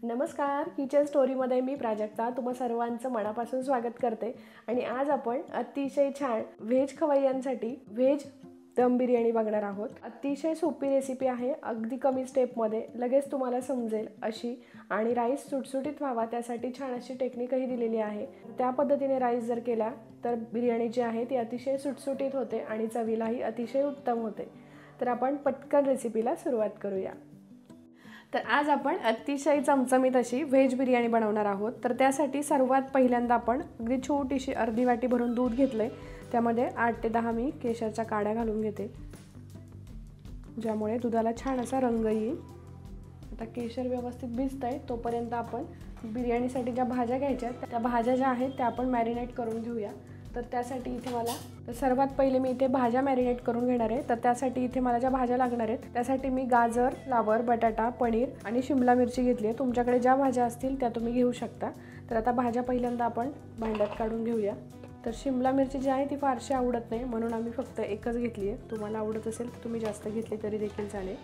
नमस्कार, किचन स्टोरीमध्ये मी प्राजक्ता तुम्हा सर्वांचं मनापासून स्वागत करते। आणि आज आपण अतिशय छान व्हेज खवय्यांसाठी व्हेज दम बिर्याणी बघणार आहोत। अतिशय सोपी रेसिपी आहे, अगदी कमी स्टेपमध्ये लगेच तुम्हाला समजेल अशी, आणि राईस सुटसुटीत व्हावा त्यासाठी छान अशी टेक्निकही दिलेली आहे। त्या पद्धतीने राईस जर केला तर बिर्याणी जी आहे ती अतिशय सुटसुटीत होते आणि चवीलाही अतिशय उत्तम होते। तर आपण पटकन रेसिपीला सुरुवात करूया। तर आज आपण अतिशय चमचमीत अशी व्हेज बिर्याणी बनवणार आहोत। तर त्यासाठी सर्वात पहिल्यांदा आपण अगदी छोटीशी अर्धी वाटी भरून दूध घेतले, त्यामध्ये 8 ते 10 मी केशरच्या काड्या घालून घेते, ज्यामुळे दुधाला छान असा रंग येईल। आता केशर व्यवस्थित भिजतंय तोपर्यंत आपण बिर्याणीसाठी ज्या भाज्या घ्यायच्या त्या भाज्या ज्या आहेत त्या आपण मॅरिनेट करून घेऊया। तर त्यासाठी इथे मला सर्वात पहिले मी इथे भाज्या मॅरिनेट करून घेणार आहे। तर त्यासाठी इथे मला ज्या भाज्या लागणार आहेत त्यासाठी मी गाजर, फ्लावर, बटाटा, पनीर आणि शिमला मिरची घेतली आहे। तुमच्याकडे ज्या भाज्या असतील त्या तुम्ही घेऊ शकता। तर आता भाज्या पहिल्यांदा आपण भांड्यात काढून घेऊया। तर शिमला मिरची जी आहे ती फारशी आवडत नाही, म्हणून आम्ही फक्त एकच घेतली आहे। तुम्हाला आवडत असेल तर तुम्ही जास्त घेतली तरी देखील चालेल।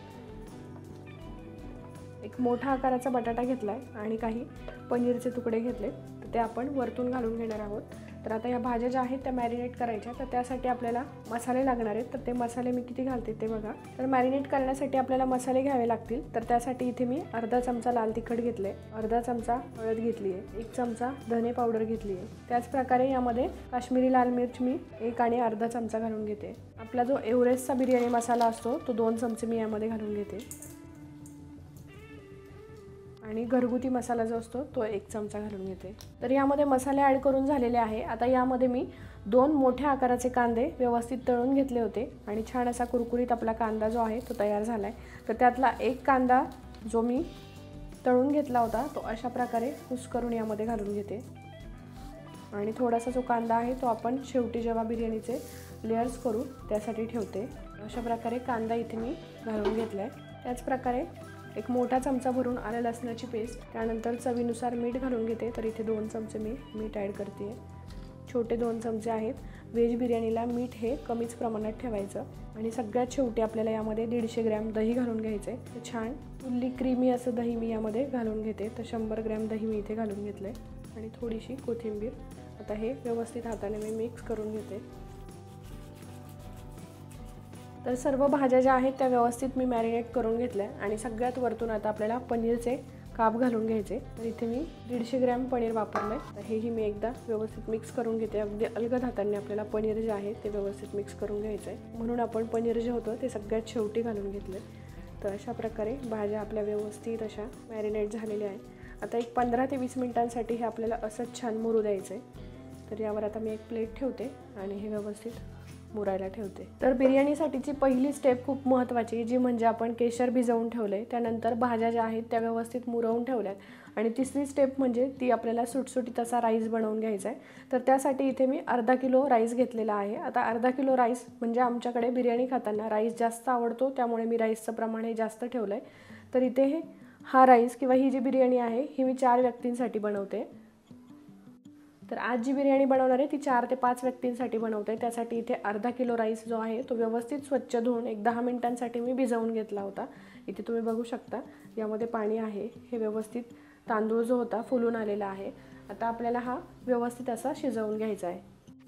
एक मोठा आकाराचा बटाटा घेतलाय आणि काही पनीरचे तुकडे घेतले, तर ते आपण वरतून घालून घेणार आहोत। तर आता या भाज्या ज्या आहेत त्या मॅरिनेट करायच्या, तर त्यासाठी आपल्याला मसाले लागणार आहेत। तर ते मसाले मी किती घालते ते बघा। तर मॅरिनेट करण्यासाठी आपल्याला मसाले घ्यावे लागतील। तर त्यासाठी इथे मी अर्धा चमचा लाल तिखट घेतले, अर्धा चमचा हळद घेतली आहे, 1 चमचा धने पावडर घेतली आहे। त्याच प्रकारे यामध्ये काश्मीरी लाल मिर्च मी 1 आणि अर्धा चमचा घालून घेते। आपला जो एव्हरेस्टचा बिर्याणी मसाला असतो तो 2 चमचे मी यामध्ये घालून घेते, आणि घरगुती मसाला जो असतो तो 1 चमचा घालून घेते। तर यामध्ये मसाले ॲड करून झालेले आहे। आता यामध्ये मी 2 मोठ्या आकाराचे कांदे व्यवस्थित तळून घेतले होते, आणि छान असा कुरकुरीत आपला कांदा जो आहे तो तयार झाला आहे। तर त्यातला एक कांदा जो मी तळून घेतला होता तो अशा प्रकारे कुस्करून यामध्ये घालून घेते, आणि थोडासा जो कांदा आहे तो आपण शेवटी जेव्हा बिर्याणीचे लेयर्स करू त्यासाठी ठेवते। अशा प्रकारे कांदा इथे मी घालून घेतला आहे। त्याच प्रकारे एक मोठा चमचा भरून आलं लसणाची पेस्ट, त्यानंतर चवीनुसार मीठ घालून घेते। तर इथे 2 चमचे मी मीठ ॲड करते, छोटे 2 चमचे आहेत। व्हेज बिर्याणीला मीठ हे कमीच प्रमाणात ठेवायचं। आणि सगळ्यात शेवटी आपल्याला यामध्ये 150 ग्रॅम दही घालून घ्यायचं आहे। तर छान फुल्ली क्रीमी असं दही मी यामध्ये घालून घेते। तर 100 ग्रॅम दही मी इथे घालून घेतलं आहे, आणि थोडीशी कोथिंबीर। आता हे व्यवस्थित हाताने मी मिक्स करून घेते। तर सर्व भाज्या ज्या आहेत त्या व्यवस्थित मी मॅरिनेट करून घेतल्या, आणि सगळ्यात वरतून आता आपल्याला पनीरचे काप घालून घ्यायचे। तर इथे मी 150 ग्रॅम पनीर वापरलंय। तर हेही मी एकदा व्यवस्थित मिक्स करून घेते। अगदी अलगद हाताने आपल्याला पनीर जे आहे ते व्यवस्थित मिक्स करून घ्यायचं आहे, म्हणून आपण पनीर जे होतं ते सगळ्यात शेवटी घालून घेतलं। तर अशा प्रकारे भाज्या आपल्या व्यवस्थित अशा मॅरिनेट झालेल्या आहेत। आता एक 15 ते 20 मिनिटांसाठी हे आपल्याला असंच छान मुरू द्यायचं आहे। तर यावर आता मी एक प्लेट ठेवते आणि हे व्यवस्थित मुरायला ठेवते। तर बिर्याणीसाठीची पहिली स्टेप खूप महत्त्वाची, जी म्हणजे आपण केशर भिजवून ठेवले, त्यानंतर भाज्या ज्या आहेत त्या व्यवस्थित मुरवून ठेवल्यात, आणि तिसरी स्टेप म्हणजे ती आपल्याला सुटसुटीत असा राईस बनवून घ्यायचा आहे। तर त्यासाठी इथे मी अर्धा किलो राईस घेतलेला आहे। आता अर्धा किलो राईस म्हणजे आमच्याकडे बिर्याणी खाताना राईस जास्त आवडतो, त्यामुळे मी राईसचं प्रमाण हे जास्त ठेवलं आहे। तर इथे हा राईस किंवा ही जी बिर्याणी आहे ही मी 4 व्यक्तींसाठी बनवते। तर आज जी बिर्याणी बनवणार आहे ती 4 ते 5 व्यक्तींसाठी बनवते। त्यासाठी इथे अर्धा किलो राईस जो आहे तो व्यवस्थित स्वच्छ धुवून एक 10 मिनिटांसाठी मी भिजवून घेतला होता। इथे तुम्ही बघू शकता यामध्ये पाणी आहे, हे व्यवस्थित तांदूळ जो होता फुलून आलेला आहे। आता आपल्याला हा व्यवस्थित असा शिजवून घ्यायचा आहे।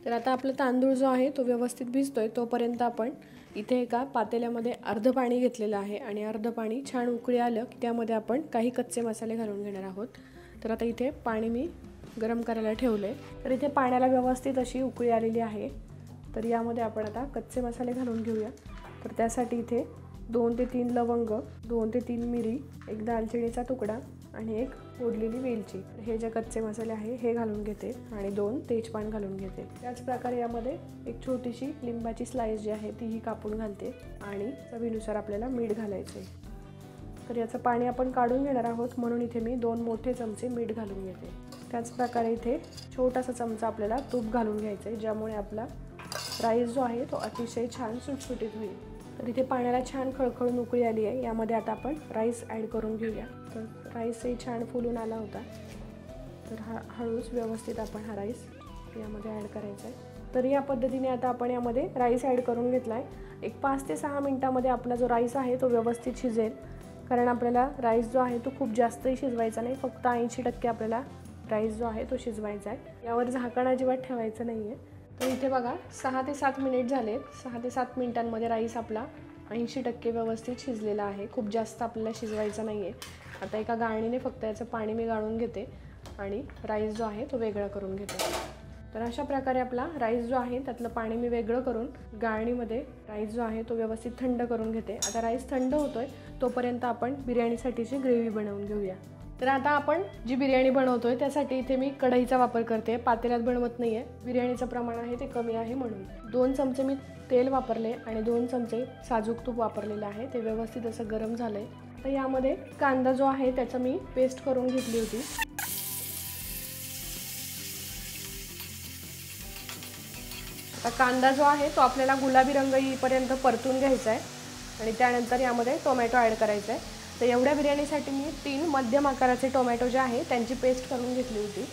तर आता आपला तांदूळ जो आहे तो व्यवस्थित भिजतोय तोपर्यंत आपण इथे एका पातेल्यामध्ये अर्ध पाणी घेतलेलं आहे, आणि अर्ध पाणी छान उकळी आलं की त्यामध्ये आपण काही कच्चे मसाले घालून घेणार आहोत। तर आता इथे पाणी मी गरम करायला ठेवले, तर इथे पाण्याला व्यवस्थित अशी उकळी आलेली आहे। तर यामध्ये आपण आता कच्चे मसाले घालून घेऊया। तर त्यासाठी इथे 2 ते 3 लवंग, 2 ते 3 मिरी, एक दालचिनीचा तुकडा आणि एक फोडलेली वेलची, हे जे कच्चे मसाले आहे हे घालून घेते, आणि 2 तेजपान घालून घेते। त्याच प्रकारे यामध्ये एक छोटीशी लिंबाची स्लाइस जी आहे तीही कापून घालते, आणि चवीनुसार आपल्याला मीठ घालायचे। तर याचं पाणी आपण काढून घेणार आहोत, म्हणून इथे मी 2 मोठे चमचे मीठ घालून घेते। त्याच प्रकारे इथे छोटासा चमचा आपल्याला तूप घालून घ्यायचं आहे, ज्यामुळे आपला राईस जो आहे तो अतिशय छान सुटसुटीत होईल। तर इथे पाण्याला छान खळखळून उकळी आली आहे। यामध्ये आता आपण राईस ॲड करून घेऊया। तर राईसही छान फुलून आला होता, तर हळूच व्यवस्थित आपण हा राईस यामध्ये ॲड करायचा आहे। तर या पद्धतीने आता आपण यामध्ये राईस ॲड करून घेतला आहे। एक 5 ते 6 मिनिटांमध्ये आपला जो राईस आहे तो व्यवस्थित शिजेल, कारण आपल्याला राईस जो आहे तो खूप जास्तही शिजवायचा नाही, फक्त 80% आपल्याला राईस जो आहे तो शिजवायचा आहे। यावर झाकण अजिबात ठेवायचं नाही आहे। तर इथे बघा 6 ते 7 मिनिट झालेत। 6 ते 7 मिनिटांमध्ये राईस आपला 80% व्यवस्थित शिजलेला आहे। खूप जास्त आपल्याला शिजवायचं नाही आहे। आता एका गाळणीने फक्त याचं पाणी मी गाळून घेते आणि राईस जो आहे तो वेगळा करून घेते। तर अशा प्रकारे आपला राईस जो आहे त्यातलं पाणी मी वेगळं करून गाळणीमध्ये राईस जो आहे तो व्यवस्थित थंड करून घेते। आता राईस थंड होतोय तोपर्यंत आपण बिर्याणीसाठीची ग्रेव्ही बनवून घेऊया। तर आता आपण जी बिर्याणी बनवतोय त्यासाठी इथे मी कढईचा वापर करते, पातेल्यात बनवत नाही आहे। बिर्याणीचं प्रमाण आहे ते कमी आहे म्हणून 2 चमचे मी तेल वापरले आणि 2 चमचे साजूक तूप वापरलेलं आहे। ते व्यवस्थित असं गरम झालंय। तर यामध्ये कांदा जो आहे त्याचं मी पेस्ट करून घेतली होती। आता कांदा जो आहे तो आपल्याला गुलाबी रंग येईपर्यंत परतून घ्यायचा आहे आणि त्यानंतर यामध्ये टोमॅटो ॲड करायचा आहे। तर एवढ्या बिर्याणीसाठी मी 3 मध्यम आकाराचे टोमॅटो जे आहे त्यांची पेस्ट करून घेतली होती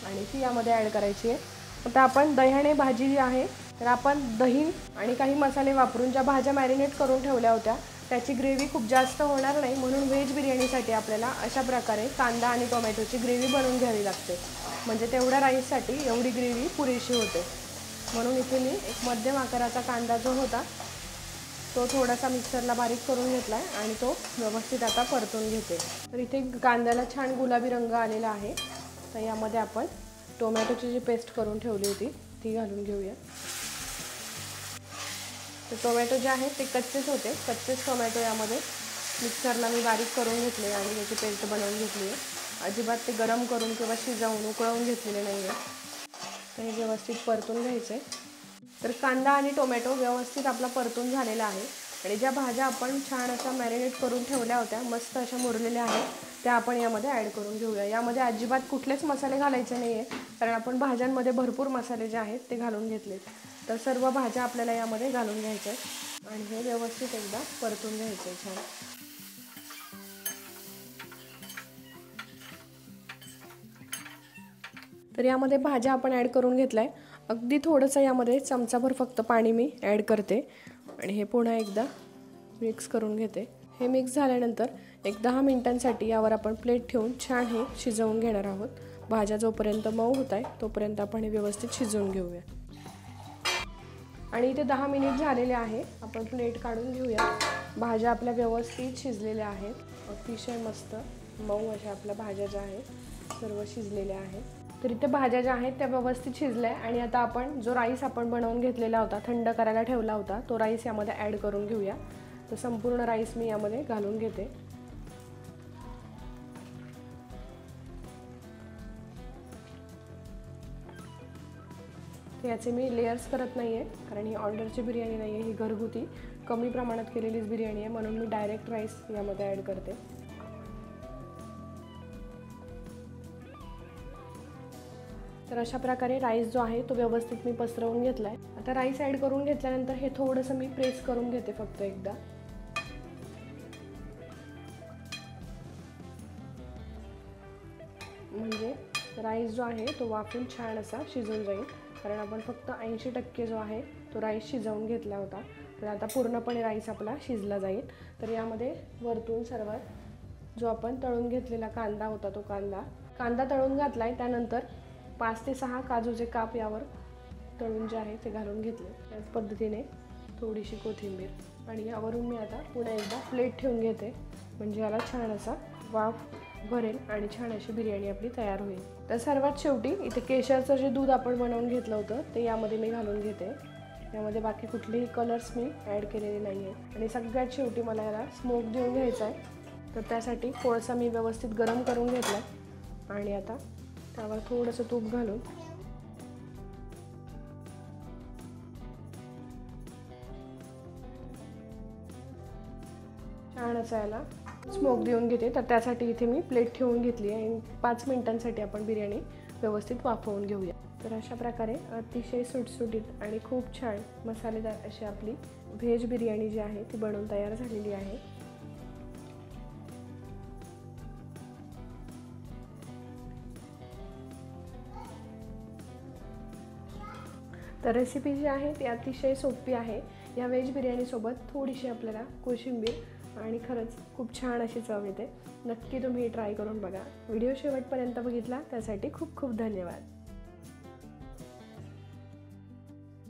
आणि ती यामध्ये ॲड करायची आहे। आता आपण दह्याने भाजी जी आहे तर आपण दही आणि काही मसाले वापरून ज्या भाज्या मॅरिनेट करून ठेवल्या होत्या त्याची ग्रेव्ही खूप जास्त होणार नाही, म्हणून व्हेज बिर्याणीसाठी आपल्याला अशा प्रकारे कांदा आणि टोमॅटोची ग्रेव्ही बनवून घ्यावी लागते। म्हणजे तेवढ्या राईससाठी एवढी ग्रेव्ही पुरेशी होते। म्हणून इथे मी एक मध्यम आकाराचा कांदा जो होता तो थोडासा मिक्सरला बारीक करून घेतला आहे आणि तो व्यवस्थित आता परतून घेते। तर इथे कांद्याला छान गुलाबी रंग आलेला आहे। तर यामध्ये आपण टोमॅटोची जी पेस्ट करून ठेवली होती ती घालून घेऊया। तर टोमॅटो जे आहे ते कच्चेच होते, कच्चेच टोमॅटो यामध्ये मिक्सरला मी बारीक करून घेतले आणि याची पेस्ट बनवून घेतली आहे। अजिबात ते गरम करून किंवा शिजवून उकळवून घेतलेले नाही आहे। तर हे व्यवस्थित परतून घ्यायचे। तर कांदा आणि टोमॅटो व्यवस्थित आपला परतून झालेला आहे आणि ज्या भाज्या आपण छान अशा मॅरिनेट करून ठेवल्या होत्या मस्त अशा मुरलेल्या आहेत त्या आपण यामध्ये ॲड करून घेऊया। यामध्ये अजिबात कुठलेच मसाले घालायचे नाही आहे, कारण आपण भाज्यांमध्ये भरपूर मसाले जे आहेत ते घालून घेतलेत। तर सर्व भाज्या आपल्याला यामध्ये घालून घ्यायच्या आहेत आणि हे व्यवस्थित एकदा परतून घ्यायचे छान। तर यामध्ये भाज्या आपण ॲड करून घेतलाय। अगदी थोडंसं यामध्ये चमचाभर फक्त पाणी मी ॲड करते आणि हे पुन्हा एकदा मिक्स करून घेते। हे मिक्स झाल्यानंतर एक 10 मिनिटांसाठी यावर आपण प्लेट ठेवून छान हे शिजवून घेणार आहोत। भाज्या जोपर्यंत मऊ होत आहे तोपर्यंत आपण हे व्यवस्थित शिजवून घेऊया। आणि इथे 10 मिनिट झालेले आहे, आपण प्लेट काढून घेऊया। भाज्या आपल्या व्यवस्थित शिजलेल्या आहेत, अतिशय मस्त मऊ अशा आपल्या भाज्या ज्या आहेत सर्व शिजलेल्या आहेत। तर इथे भाज्या ज्या आहेत त्या व्यवस्थित शिजल्या आणि आता आपण जो राईस आपण बनवून घेतलेला होता, थंड करायला ठेवला होता, तो राईस यामध्ये ॲड करून घेऊया। तर संपूर्ण राईस मी यामध्ये घालून घेते। याचे मी लेयर्स करत नाही आहे, कारण ही ऑर्डरची बिर्याणी नाही आहे, ही घरगुती कमी प्रमाणात केलेलीच बिर्याणी आहे, म्हणून मी डायरेक्ट राईस यामध्ये ॲड करते। तर अशा प्रकारे राईस जो आहे तो व्यवस्थित मी पसरवून घेतला आहे। आता राईस ॲड करून घेतल्यानंतर हे थोडंसं मी प्रेस करून घेते फक्त एकदा। म्हणजे राईस जो आहे तो वाफून छान असा शिजून जाईल, कारण आपण फक्त 80% जो आहे तो राईस शिजवून घेतला होता। तर आता पूर्णपणे राईस आपला शिजला जाईल। तर यामध्ये वरतून सर्वात जो आपण तळून घेतलेला कांदा होता तो कांदा तळून घातला आहे। त्यानंतर 5 ते 6 काजूचे काप यावर तळून जे आहे ते घालून घेतले। त्याच पद्धतीने थोडीशी कोथिंबीर आणि यावरून मी आता पुन्हा एकदा प्लेट ठेवून घेते, म्हणजे याला छान असा वाफ भरेल आणि छान अशी बिर्याणी आपली तयार होईल। तर सर्वात शेवटी इथे केशरचं जे दूध आपण बनवून घेतलं होतं ते यामध्ये मी घालून घेते। यामध्ये बाकी कुठलेही कलर्स मी ॲड केलेले नाही आहेत आणि सगळ्यात शेवटी मला याला स्मोक देऊन घ्यायचा आहे। तर त्यासाठी कोळसा मी व्यवस्थित गरम करून घेतला आणि आता त्यावर थोडंसं तूप घालून छान असं याला स्मोक देऊन घेते। तर त्यासाठी इथे मी प्लेट ठेवून घेतली आहे आणि 5 मिनिटांसाठी आपण बिर्याणी व्यवस्थित वाफवून घेऊया। तर अशा प्रकारे अतिशय सुटसुटीत आणि खूप छान मसालेदार अशी आपली व्हेज बिर्याणी जी आहे ती बनवून तयार झालेली आहे। तर रेसिपी जी आहे ती अतिशय सोपी आहे। या व्हेज बिर्याणीसोबत थोडीशी आपल्याला कोशिंबीर आणि खरंच खूप छान अशी चव येते. नक्की तुम्ही ट्राय करून बघा. व्हिडिओ शेवटपर्यंत बघितला त्यासाठी खूप खूप धन्यवाद.